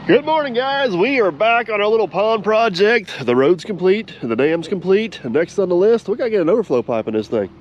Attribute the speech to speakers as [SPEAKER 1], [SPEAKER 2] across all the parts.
[SPEAKER 1] Good morning, guys. We are back on our little pond project. The road's complete, the dam's complete. Next on the list, we gotta get an overflow pipe in this thing.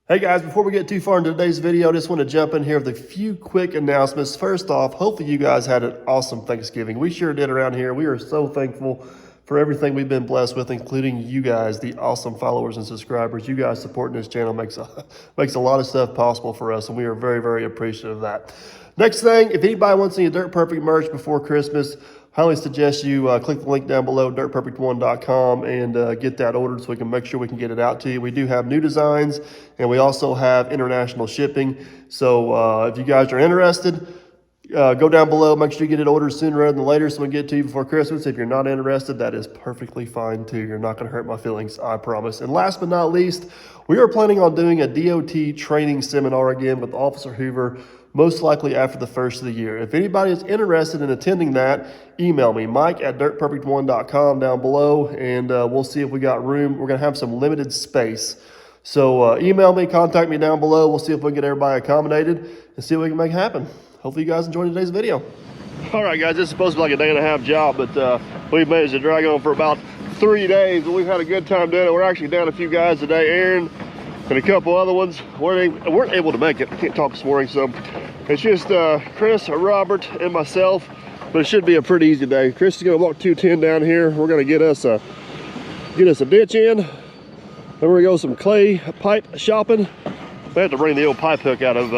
[SPEAKER 1] Hey guys, before we get too far into today's video, I just want to jump in here with a few quick announcements. First off, hopefully you guys had an awesome Thanksgiving. We sure did around here. We are so thankful for everything we've been blessed with, including you guys, the awesome followers and subscribers. You guys supporting this channel makes a lot of stuff possible for us, and we are very, very appreciative of that. Next thing, if anybody wants any Dirt Perfect merch before Christmas, highly suggest you click the link down below, dirtperfect1.com, and get that ordered so we can make sure we can get it out to you. We do have new designs, and we also have international shipping. So if you guys are interested, go down below. Make sure you get it ordered sooner rather than later so we can get it to you before Christmas. If you're not interested, that is perfectly fine too. You're not going to hurt my feelings, I promise. And last but not least, we are planning on doing a DOT training seminar again with Officer Hoover, most likely after the first of the year. If anybody is interested in attending that, email me, mike@dirtperfect1.com down below, and we'll see if we got room. We're going to have some limited space. So email me, contact me down below. We'll see if we can get everybody accommodated and see what we can make happen. Hopefully you guys enjoyed today's video. All right, guys, this is supposed to be like a day and a half job, but we've managed to drag on for about 3 days, and we've had a good time doing it. We're actually down a few guys today. Aaron and a couple other ones weren't able to make it. I can't talk this morning, so it's just Chris, Robert, and myself, but it should be a pretty easy day. Chris is gonna walk 210 down here. We're gonna get us a ditch in. Then we're gonna go some clay pipe shopping. We have to bring the old pipe hook out of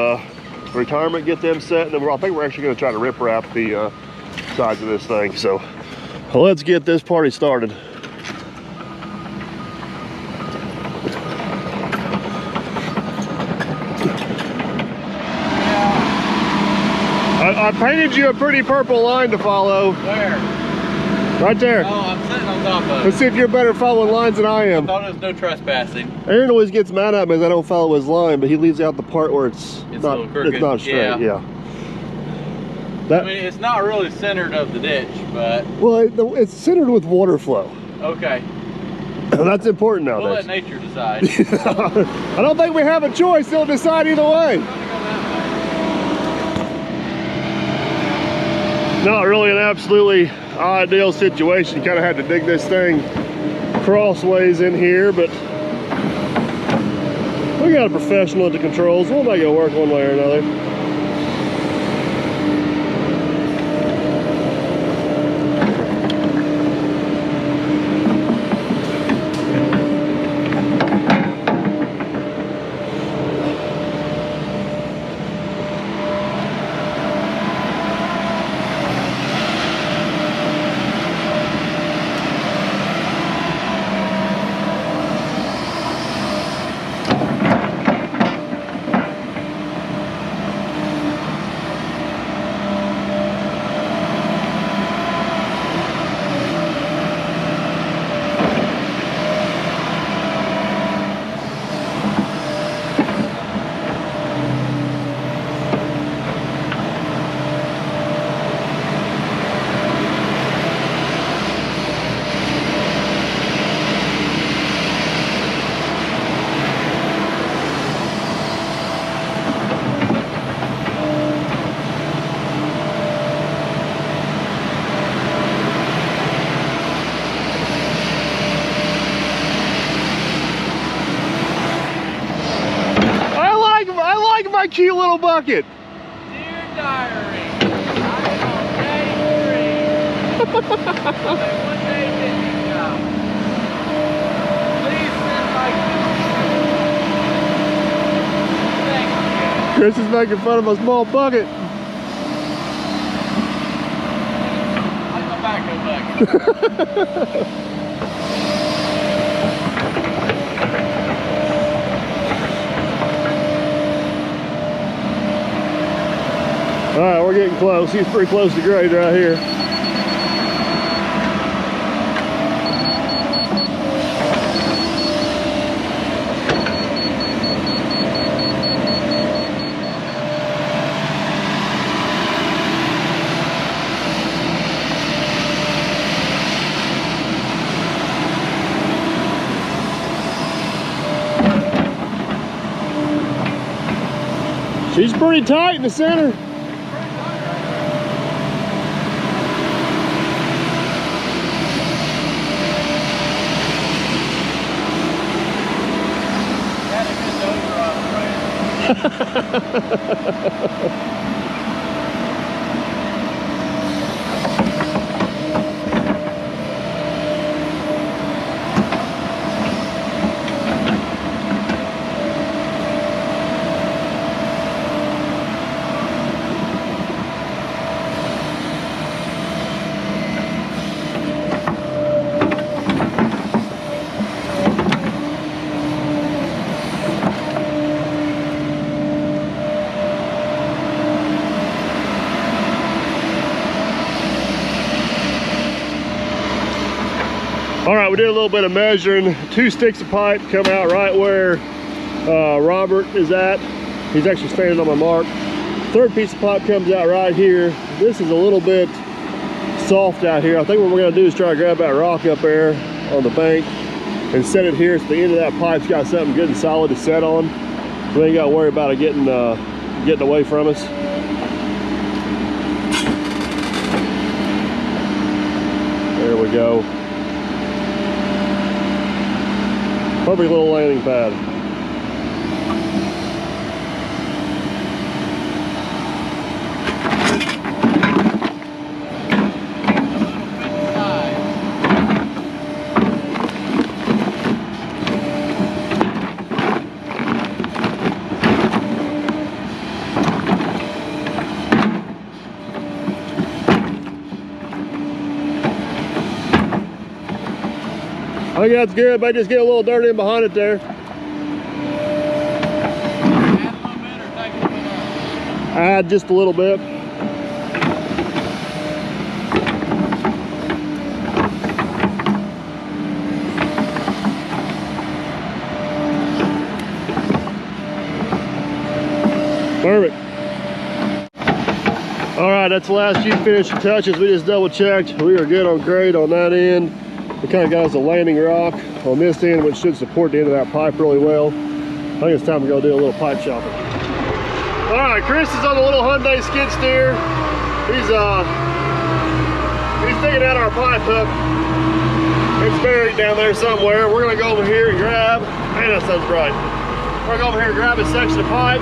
[SPEAKER 1] retirement, get them set, and then I think we're actually gonna try to rip wrap the sides of this thing. So let's get this party started. I painted you a pretty purple line to follow.
[SPEAKER 2] Where?
[SPEAKER 1] Right there.
[SPEAKER 2] Oh, I'm sitting on top of it.
[SPEAKER 1] Let's see if you're better following lines than I am.
[SPEAKER 2] I thought it was no trespassing.
[SPEAKER 1] Aaron always gets mad at me as I don't follow his line, but he leaves out the part where it's not straight. Yeah.
[SPEAKER 2] I mean, it's not really centered of the ditch, but...
[SPEAKER 1] Well, it's centered with water flow.
[SPEAKER 2] Okay.
[SPEAKER 1] That's important nowadays.
[SPEAKER 2] We'll let nature decide.
[SPEAKER 1] I don't think we have a choice. They'll decide either way. Not really an absolutely ideal situation. You kind of had to dig this thing crossways in here, but we got a professional at the controls. We'll make it work one way or another. Cute little bucket.
[SPEAKER 2] Dear diary, I am on day 3. Only 1 day fishing job. Please send my thank you.
[SPEAKER 1] Chris is making fun of a small bucket.
[SPEAKER 2] Like a backhoe bucket.
[SPEAKER 1] All right, we're getting close. He's pretty close to grade right here. She's pretty tight in the center. All right, we did a little bit of measuring. 2 sticks of pipe come out right where Robert is at. He's actually standing on my mark. 3rd piece of pipe comes out right here. This is a little bit soft out here. I think what we're gonna do is try to grab that rock up there on the bank and set it here so the end of that pipe's got something good and solid to set on. We ain't gotta worry about it getting away from us. There we go. Perfect little landing pad. I think that's good, but just get a little dirt in behind it there. Add just a little bit. Perfect. All right, that's the last few finishing touches. We just double checked. We are good on grade on that end. We kind of got us a landing rock on this end, which should support the end of that pipe really well. I think it's time to go do a little pipe shopping. All right, Chris is on the little Hyundai skid steer. He's digging out our pipe hook. It's buried down there somewhere. We're gonna go over here and grab, man, that sounds bright. We're gonna go over here and grab a section of pipe.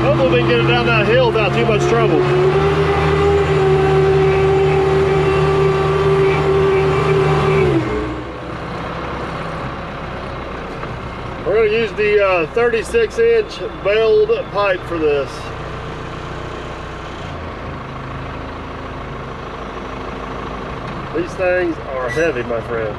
[SPEAKER 1] Hopefully we can get it down that hill without too much trouble. We're going to use the 36-inch bailed pipe for this. These things are heavy, my friend.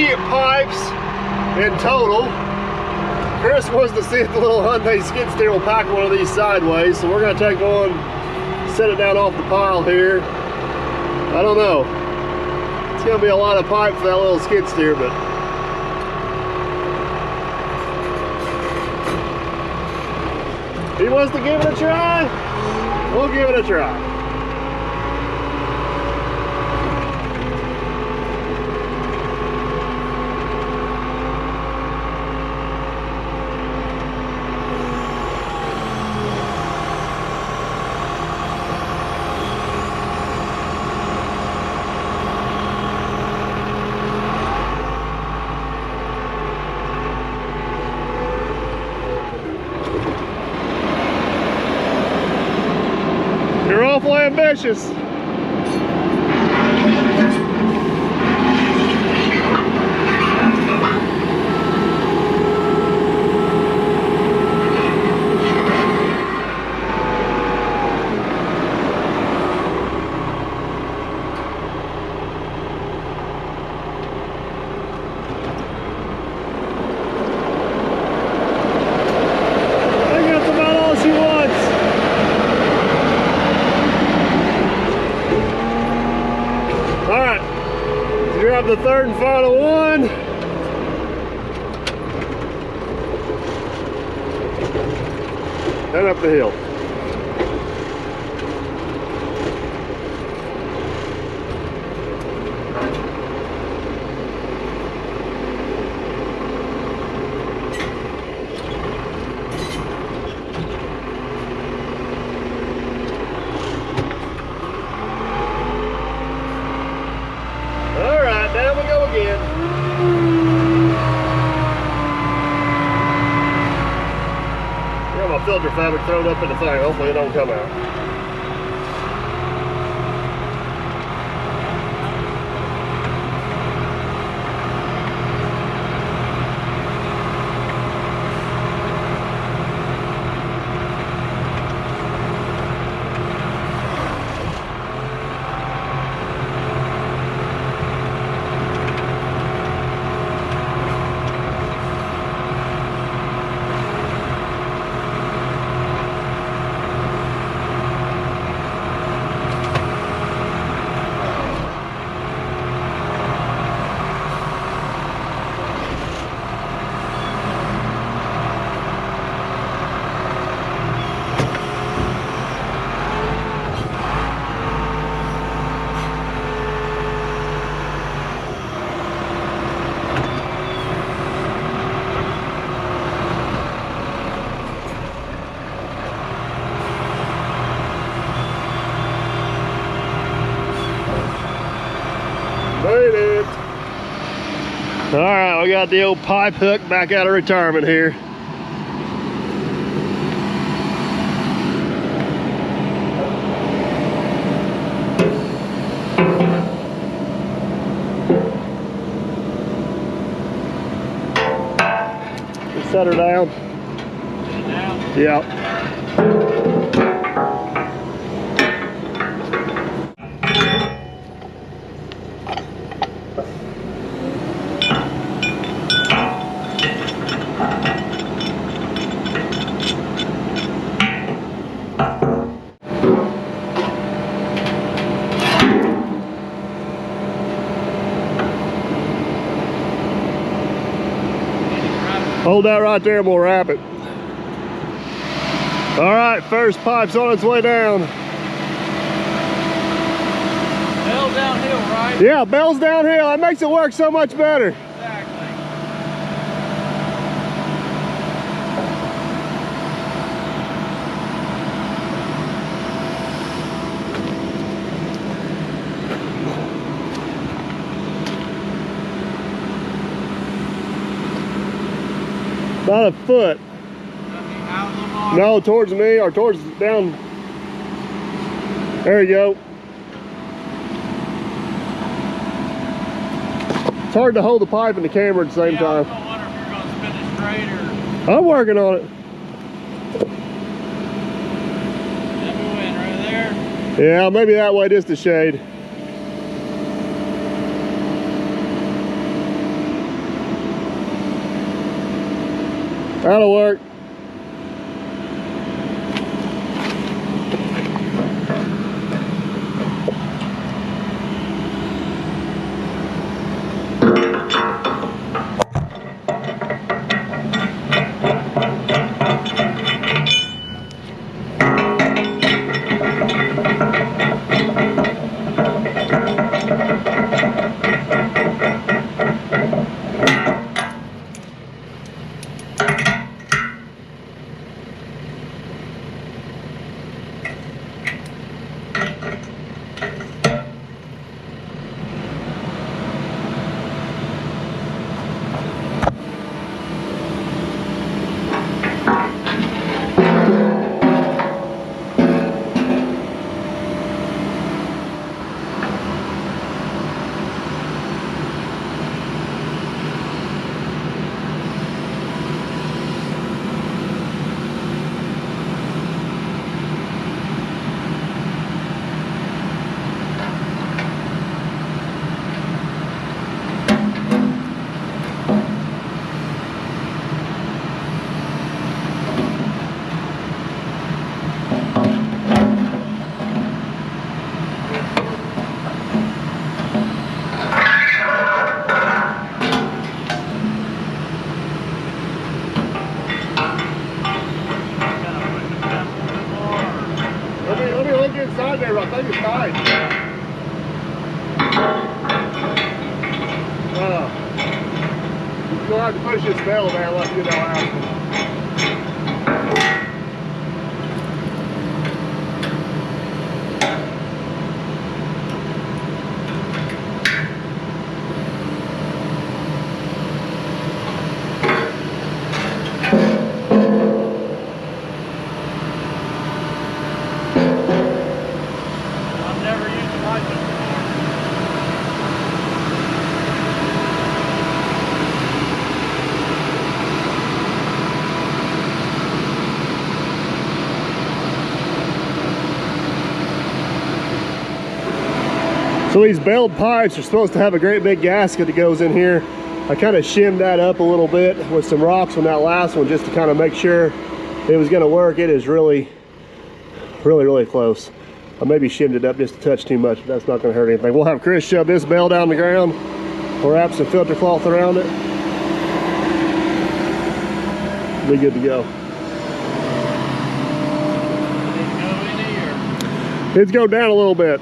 [SPEAKER 1] 3 pipes in total. Chris wants to see if the little Hyundai skid steer will pack one of these sideways, so we're gonna take one, set it down off the pile here. I don't know. It's gonna be a lot of pipe for that little skid steer, but he wants to give it a try. We'll give it a try. You're awful ambitious. The third and final one. And up the hill. Down we go again. Got my filter fabric thrown up in the thing. Hopefully it don't come out. Made it. All right, we got the old pipe hook back out of retirement here. Just set her down.
[SPEAKER 2] Set it down?
[SPEAKER 1] Yeah. Hold that right there and we'll wrap it. All right, first pipe's on its way down.
[SPEAKER 2] Bell's downhill, right?
[SPEAKER 1] Yeah, bell's downhill. That makes it work so much better.
[SPEAKER 2] Exactly.
[SPEAKER 1] About a foot.
[SPEAKER 2] Out a little more.
[SPEAKER 1] No, towards me or towards down. There you go. It's hard to hold the pipe and the camera at the same time.
[SPEAKER 2] I wonder if you're going to spin it straight or...
[SPEAKER 1] I'm working on it.
[SPEAKER 2] Let me win right there.
[SPEAKER 1] Yeah, maybe that way, just a shade. That'll work. Let me look inside there. I think it's tight. You're gonna have to push this bell down unless you know how. So these belled pipes are supposed to have a great big gasket that goes in here. I kind of shimmed that up a little bit with some rocks on that last one just to kind of make sure it was going to work. It is really close. I maybe shimmed it up just a touch too much, but that's not going to hurt anything. We'll have Chris shove this bell down the ground. We'll wrap some filter cloth around it. Be good to go. It's go down a little bit.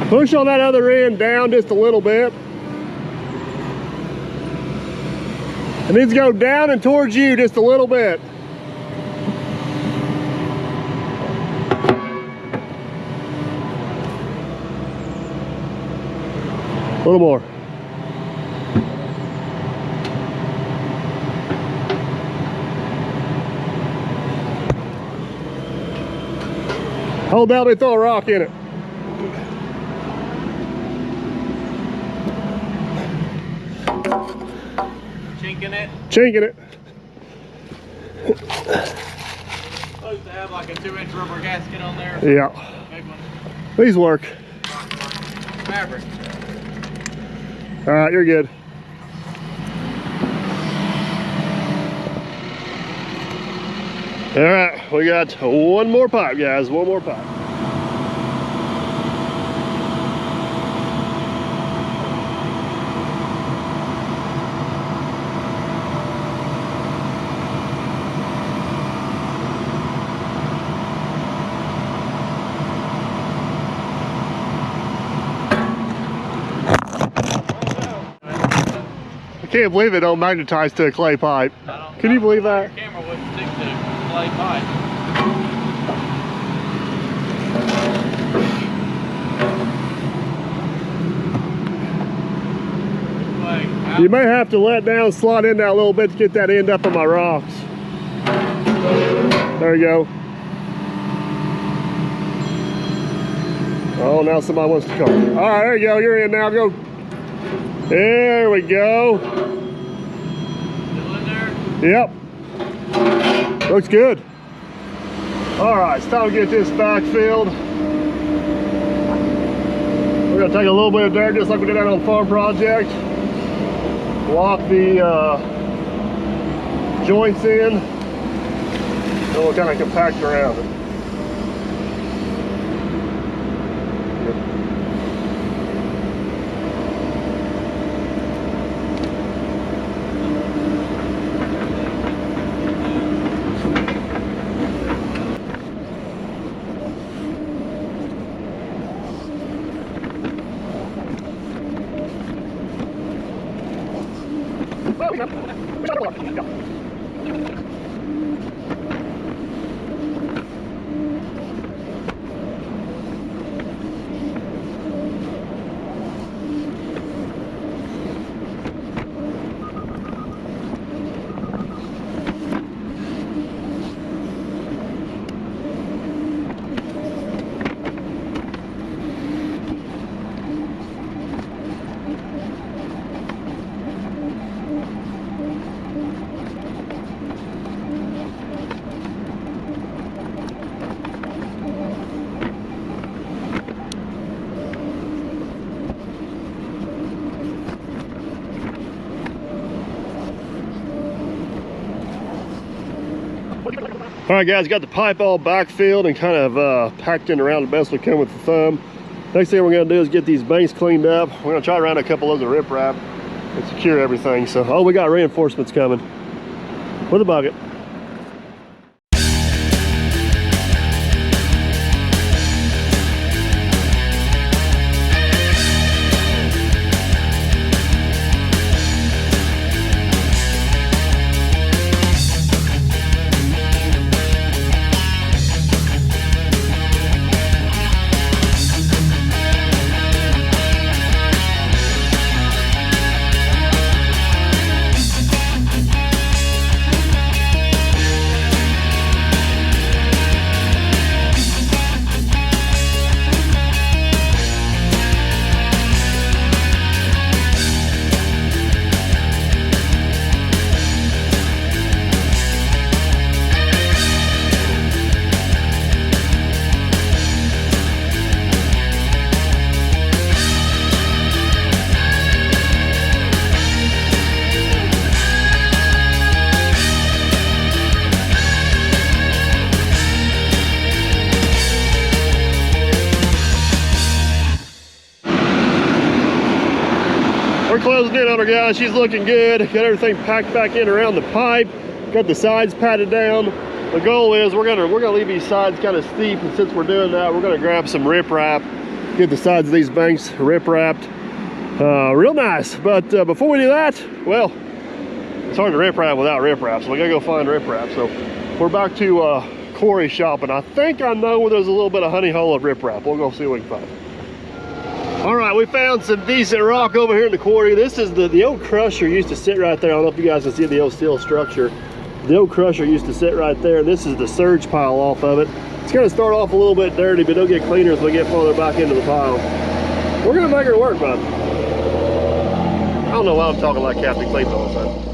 [SPEAKER 1] Push on that other end down just a little bit. It needs to go down and towards you just a little bit. A little more. Hold down and throw a rock in it.
[SPEAKER 2] Chinking it?
[SPEAKER 1] Chinking it.
[SPEAKER 2] Supposed to have like a 2-inch rubber gasket on there.
[SPEAKER 1] Yeah.
[SPEAKER 2] Big one.
[SPEAKER 1] These work.
[SPEAKER 2] Fabric.
[SPEAKER 1] All right, you're good. All right, we got one more pipe, guys. One more pipe. I can't believe it don't magnetize to a clay pipe. Can you believe that?
[SPEAKER 2] Your camera wouldn't stick to clay pipe.
[SPEAKER 1] You may have to let down, slot in that a little bit to get that end up on my rocks. There you go. Oh, now somebody wants to come. All right, there you go. You're in now. Go. There we go.
[SPEAKER 2] Still in there?
[SPEAKER 1] Yep. Looks good. All right, it's time to get this backfilled. We're gonna take a little bit of dirt, just like we did out on the farm project. Lock the joints in, and we'll kind of compact around it. All right, guys, got the pipe all backfilled and kind of packed in around the best we can with the thumb. Next thing we're gonna do is get these banks cleaned up. We're gonna try to run a couple of the riprap and secure everything. So, oh, we got reinforcements coming with a bucket. We're closing in on her, guys. She's looking good. Got everything packed back in around the pipe. Got the sides patted down. The goal is we're gonna leave these sides kind of steep, and since we're doing that, we're gonna grab some riprap, get the sides of these banks rip-wrapped. Real nice. But before we do that, well, it's hard to riprap without riprap, so we gotta go find riprap. So we're back to Corey's shop, and I think I know where there's a little bit of honey hole of riprap. We'll go see what we can find. All right, we found some decent rock over here in the quarry. This is the old crusher used to sit right there. I don't know if you guys can see the old steel structure. The old crusher used to sit right there. This is the surge pile off of it. It's gonna start off a little bit dirty, but it'll get cleaner as we get farther back into the pile. We're gonna make her work, bud. I don't know why I'm talking like Captain Cleats all the time.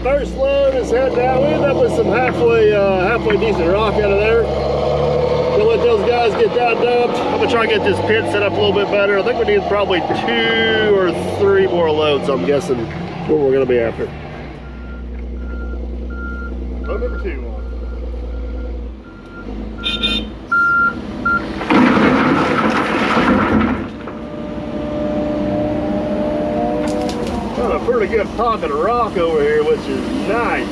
[SPEAKER 1] First load is head down. We ended up with some halfway decent rock out of there. gonna let those guys get that dumped. I'm gonna try to get this pit set up a little bit better. I think we need probably 2 or 3 more loads, I'm guessing, what we're gonna be after. Load number 2 on. Got a pretty good pocket of rock over here, which is nice.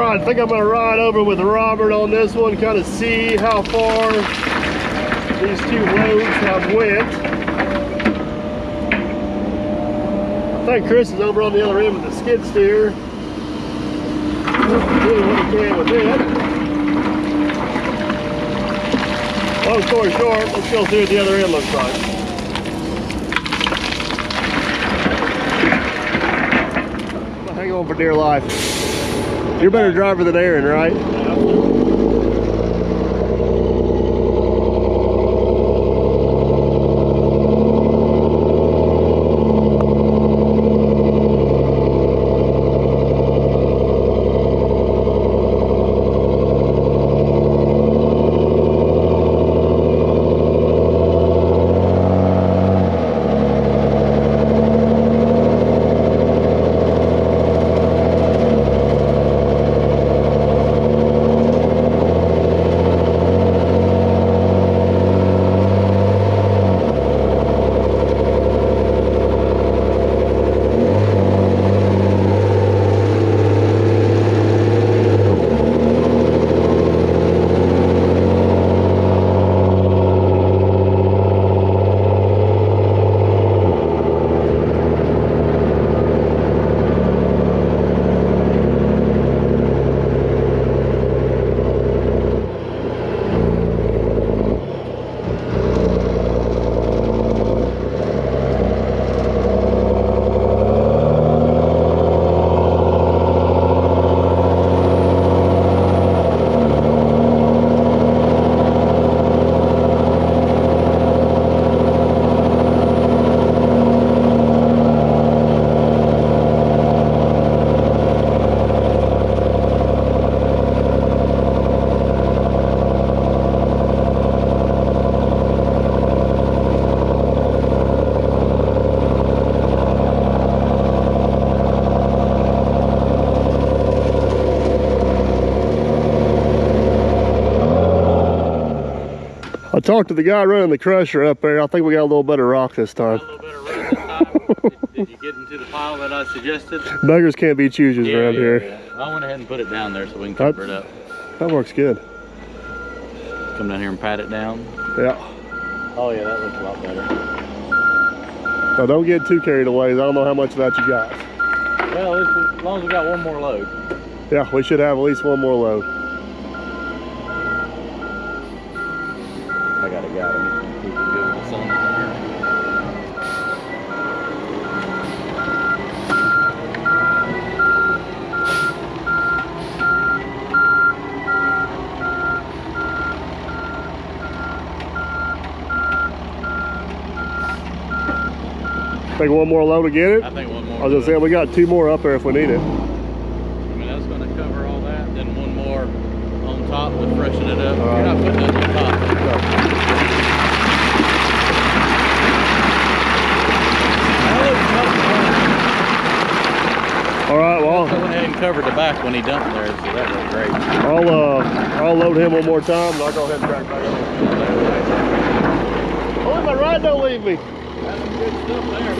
[SPEAKER 1] I think I'm gonna ride over with Robert on this one, kind of see how far these 2 loads have went. I think Chris is over on the other end with the skid steer. Doing what he can with it. Long story short, let's go see what the other end looks like. Hang on for dear life. You're a better driver than Aaron, right? I talked to the guy running the crusher up there. I think we got a little better rock this time.
[SPEAKER 2] Got a little better rock this time. Did you get into the pile that I suggested?
[SPEAKER 1] Beggars can't be choosers around here.
[SPEAKER 2] Yeah. I went ahead and put it down there so we can cover it up.
[SPEAKER 1] That works good.
[SPEAKER 2] Come down here and pat it down.
[SPEAKER 1] Yeah.
[SPEAKER 2] Oh yeah, that looks a lot better.
[SPEAKER 1] Now don't get too carried away. I don't know how much of that you got.
[SPEAKER 2] Well, at least as long as we got one more load.
[SPEAKER 1] Yeah, we should have at least one more load.
[SPEAKER 2] I got a guy. Let me keep it good with the sun in there.
[SPEAKER 1] Think one more load to get it?
[SPEAKER 2] I think one more.
[SPEAKER 1] I was just saying we got 2 more up there if we need it.
[SPEAKER 2] I mean, that's going to cover all that. Then one more on top to freshen it up. You're not putting nothing on top.
[SPEAKER 1] All right, well,
[SPEAKER 2] I went ahead and covered the back when he dumped there, so that was great.
[SPEAKER 1] I'll load him one more time, and I'll go ahead and track back on. Oh, my ride don't leave me.
[SPEAKER 2] That's some good stuff there.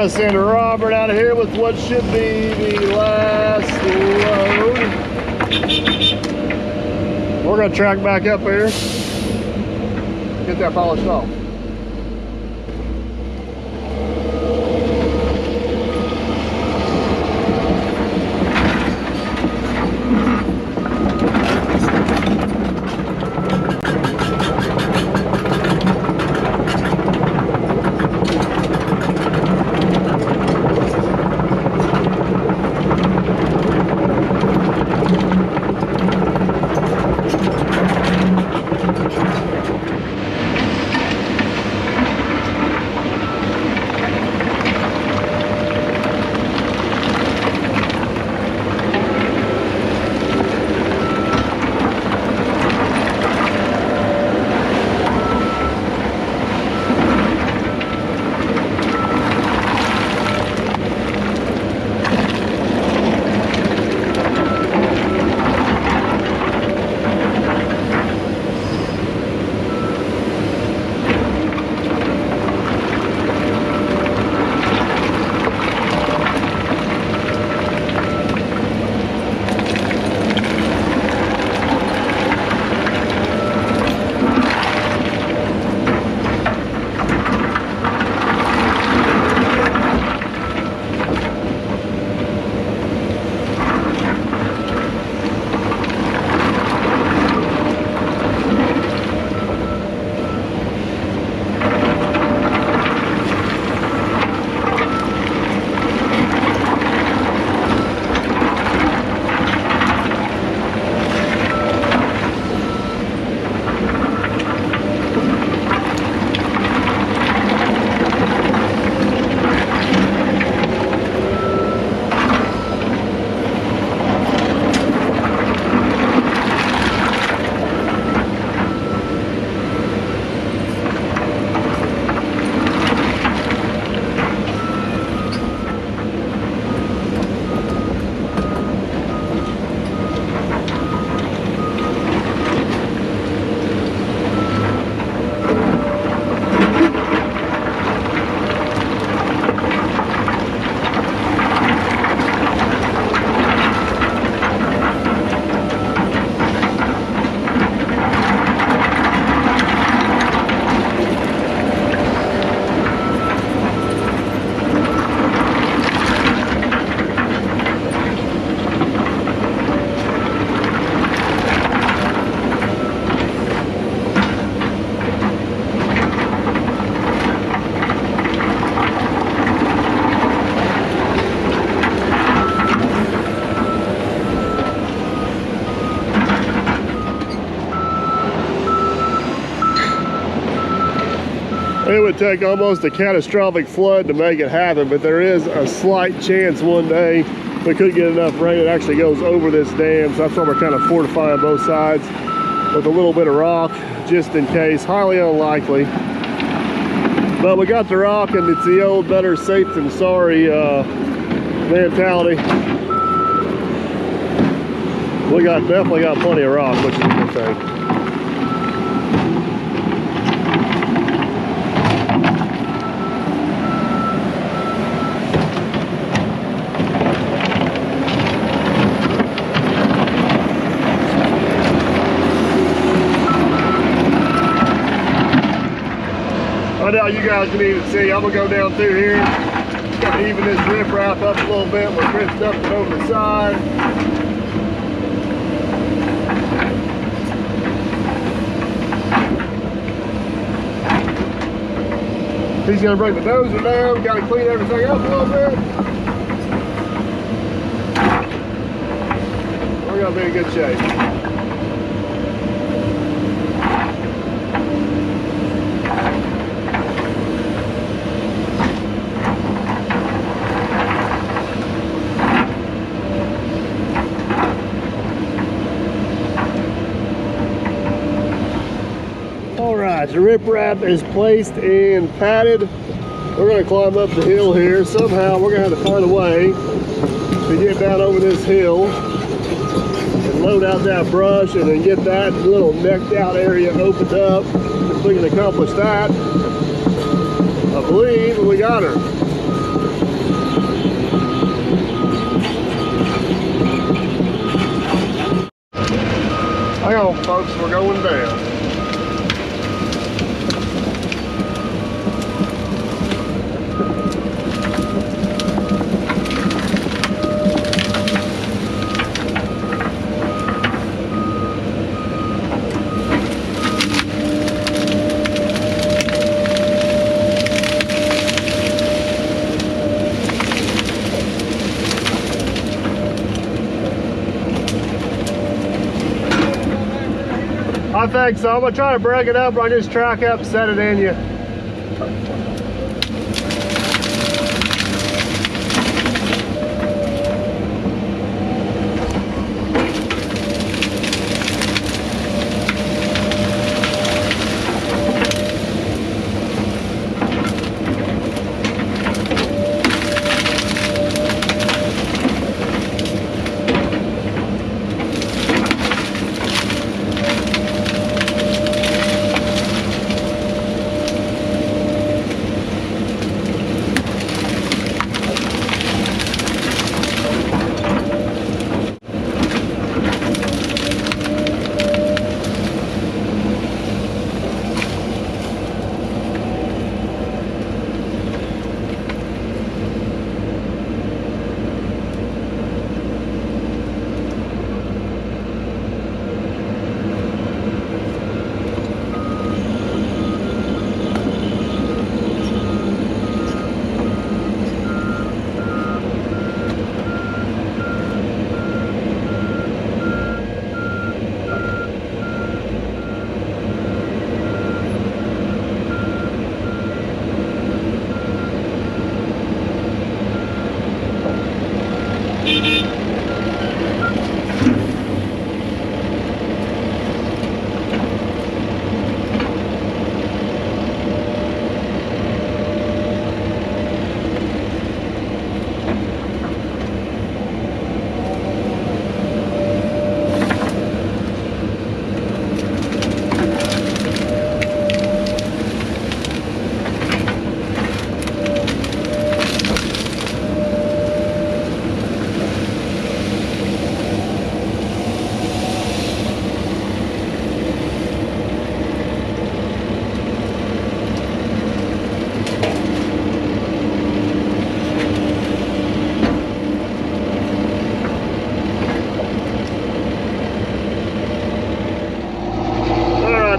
[SPEAKER 1] Chris and Robert out of here with what should be the last load. We're gonna track back up here, get that polished off. It would take almost a catastrophic flood to make it happen, but there is a slight chance one day we could get enough rain it actually goes over this dam. So that's why we're kind of fortifying both sides with a little bit of rock, just in case. Highly unlikely. But we got the rock, and it's the old better safe than sorry mentality. We definitely got plenty of rock, which is a good thing. I know you guys can even see, I'm gonna go down through here, kind of even this riprap up a little bit. We're Chris dumped it over the side. He's gonna bring the dozer down, gotta clean everything up a little bit. We're gonna be in good shape. The riprap is placed and padded. We're going to climb up the hill here. Somehow we're going to have to find a way to get down over this hill and load out that brush and then get that little necked out area opened up. If we can accomplish that, I believe we got her. Hang on, folks, we're going down. I think so. I'm gonna try to break it up, run this track up, set it in you.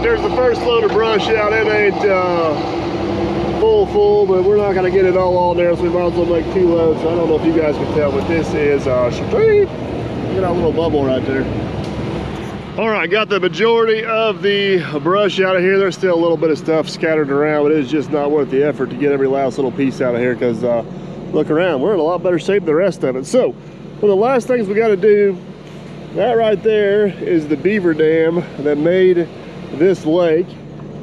[SPEAKER 1] There's the first load of brush out. It ain't full, but we're not gonna get it all on there, so we might as well make 2 loads. I don't know if you guys can tell, but this is street. Look at that little bubble right there. All right, got the majority of the brush out of here. There's still a little bit of stuff scattered around, but it's just not worth the effort to get every last little piece out of here, because look around, we're in a lot better shape than the rest of it. So one of the last things we got to do, that right there is the beaver dam that made this lake.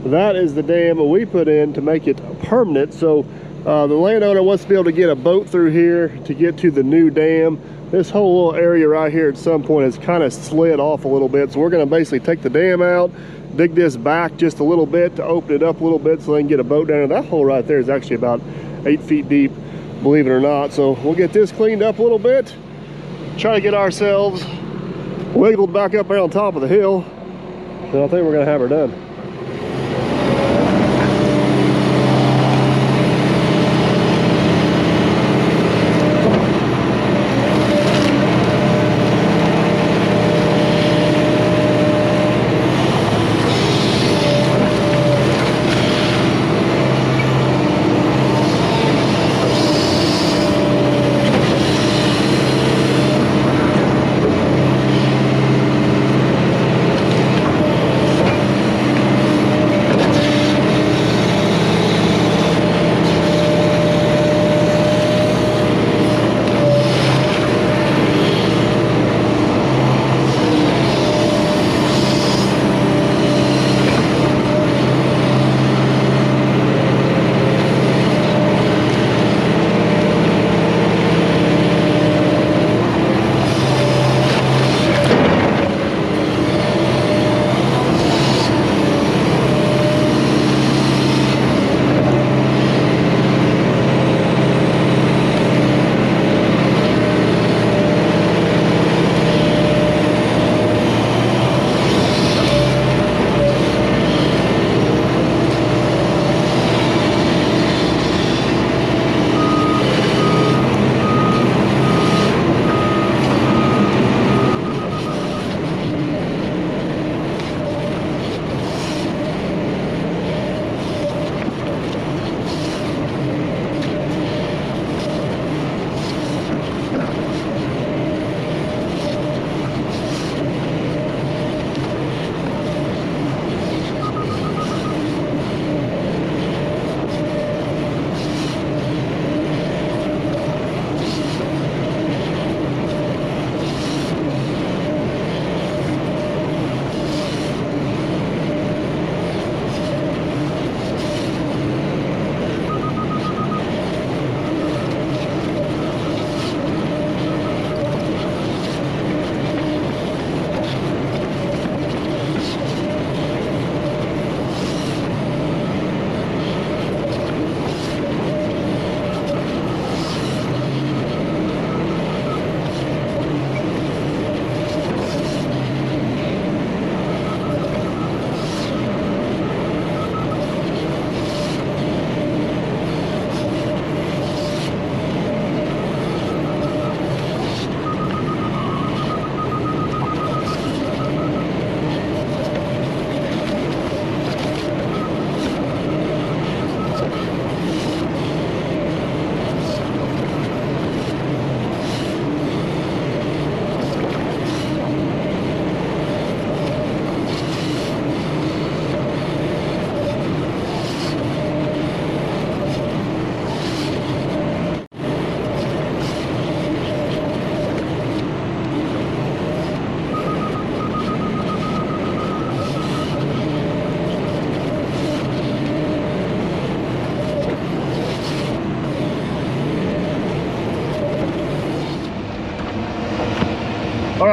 [SPEAKER 1] That is the dam that we put in to make it permanent. So the landowner wants to be able to get a boat through here to get to the new dam. This whole little area right here at some point has kind of slid off a little bit, so we're going to basically take the dam out, dig this back just a little bit to open it up a little bit so they can get a boat down. That hole right there is actually about 8 feet deep, believe it or not. So we'll get this cleaned up a little bit, try to get ourselves wiggled back up there on top of the hill, and I think we're going to have her done.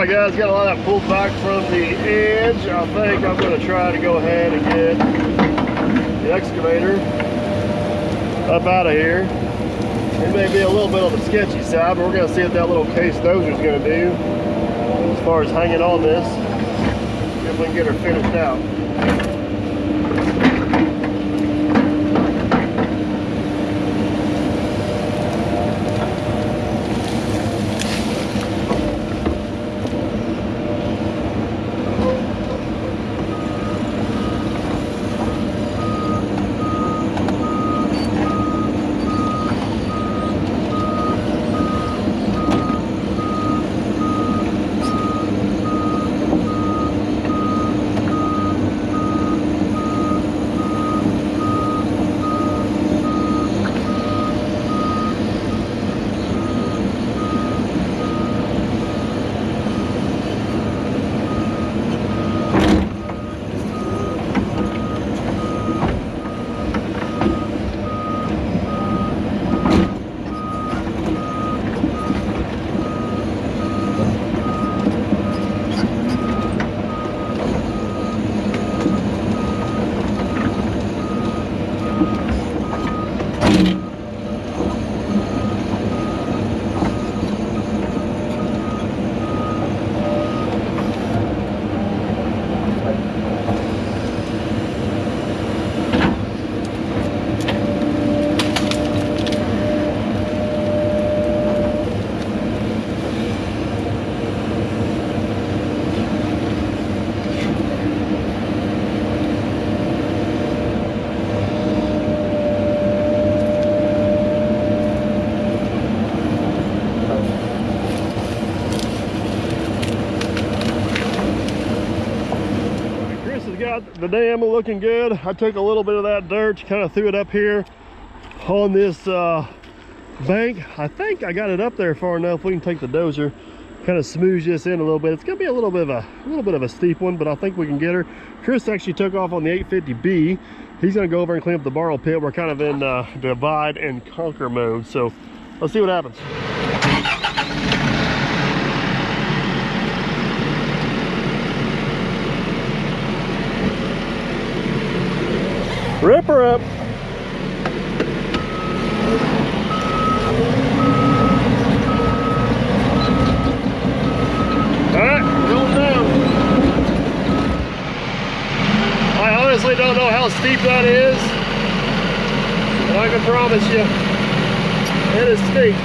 [SPEAKER 1] Alright guys, got a lot of that pulled back from the edge. I think I'm going to try to go ahead and get the excavator up out of here. It may be a little bit on the sketchy side, but we're going to see what that little case dozer is going to do as far as hanging on this. See if we can get her finished out. The dam looking good. I took a little bit of that dirt, kind of threw it up here on this bank. I think I got it up there far enough. We can take the dozer, kind of smooth this in a little bit. It's gonna be a little bit of a steep one, but I think we can get her. Chris actually took off on the 850B. He's gonna go over and clean up the borrow pit. We're kind of in divide and conquer mode, so let's see what happens. Rip her up. Alright, going down. I honestly don't know how steep that is, but I can promise you it is steep.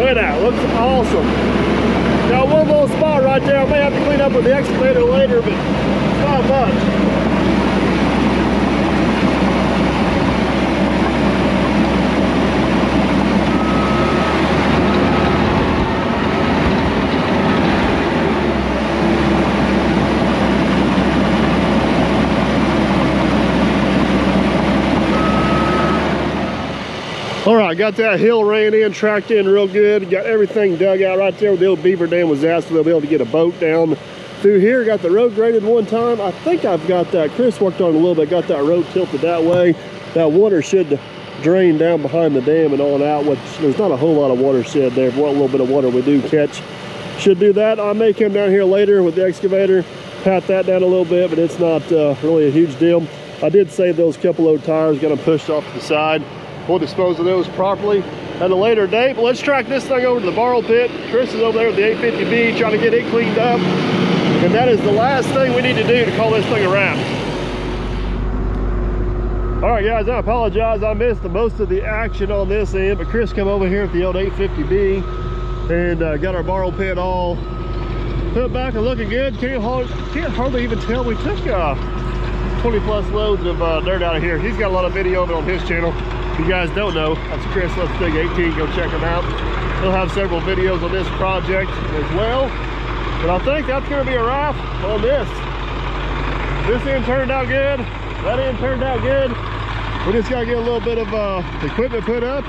[SPEAKER 1] Look at that, looks awesome. Got one little spot right there. I may have to clean up with the excavator later, but not much. All right, got that hill ran in, tracked in real good. Got everything dug out right there where the old beaver dam was at, so they'll be able to get a boat down through here. Got the road graded one time. I think I've got that. Chris worked on it a little bit, got that road tilted that way. That water should drain down behind the dam and on out, which there's not a whole lot of watershed there. What little bit of water we do catch should do that. I may come down here later with the excavator, pat that down a little bit, but it's not really a huge deal. I did save those couple old tires, got them pushed off to the side. We'll dispose of those properly at a later date. But let's track this thing over to the borrow pit. Chris is over there with the 850B trying to get it cleaned up. And that is the last thing we need to do to call this thing a wrap. All right, guys, I apologize. I missed most of the action on this end, but Chris come over here with the old 850B and got our borrow pit all put back and looking good. Can't hardly even tell we took 20 plus loads of dirt out of here. He's got a lot of video of it on his channel. If you guys don't know, that's Chris Let's Dig 18. Go check him out. He'll have several videos on this project as well. But I think that's going to be a wrap on this. This end turned out good. That end turned out good. We just got to get a little bit of equipment put up.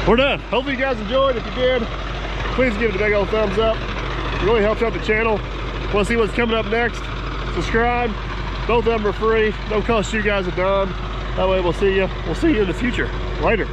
[SPEAKER 1] We're done. Hopefully you guys enjoyed. If you did, please give it a big old thumbs up. It really helps out the channel. Want to see what's coming up next? Subscribe. Both of them are free. Don't cost you guys a dime. That way we'll see you in the future. Later.